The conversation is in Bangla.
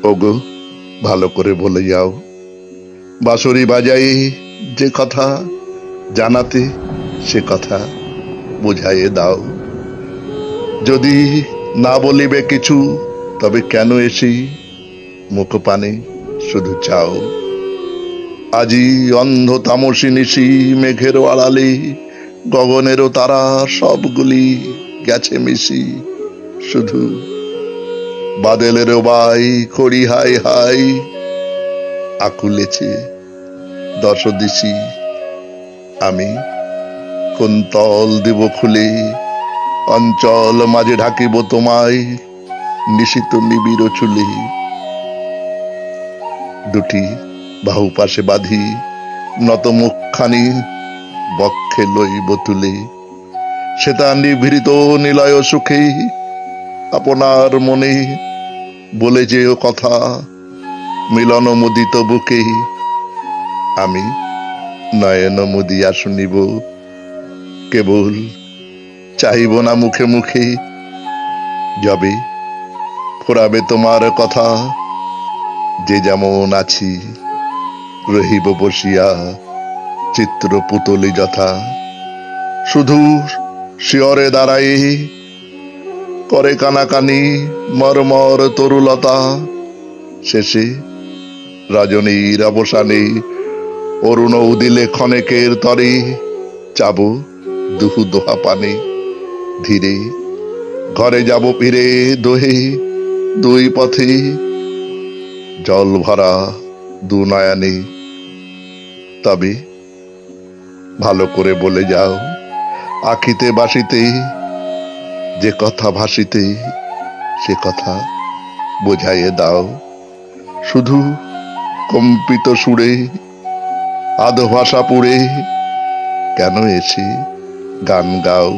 ওগো, ভালো করে বলে যাও, বাঁশরি বাজাই যে কথা জানাতে, সে কথা বুঝাইয়ে দাও। যদি না বলিবে কিছু, তবে কেন এসি মুখ পানে শুধু চাও। আজি অন্ধ তামসী নিশি, মেঘের আড়ালে গগনেরও তারা সবগুলি গেছে মিশি। শুধু বাদলের বাই করি হাই হাই, আকুলেছে দশ দিশি। আমি কোন তল দেব খুলে, অঞ্চল মাঝে ঢাকিব তোমায় নিশিত নিবিড় চুলে। দুটি বাহু পাশে বাঁধি নত মুখখানি বক্ষে লইব তুলে। সেটা নিভৃত নিলয় সুখে আপনার মনে বলে যেও কথা, মিলন মুদিত বুকে আমি নয়ন মুদিয়া শুনিব। কেবল চাহিব না মুখে মুখে, যবে ফুরাবে তোমার কথা, যে যেমন আছি রহিব বসিয়া চিত্র পুতলি যথা। শুধু শিয়রে দাঁড়াই করে কানাকানি মরমর তরুলতা। শেষে রজনীর অবসানে অরুণ উদিলে ক্ষণেকের তরে চাব দুহু দোহা পানে। ধীরে ঘরে যাব ফিরে দোহে দুই পথে, জল ভরা দু নয়নে। তবে ভালো করে বলে যাও, আখিতে বাসিতে যে কথা ভাসিতে, সে কথা বোঝাইয়ে দাও। শুধু কম্পিত সুরে আধ ভাষা পুড়ে কেন এসে গান গাও।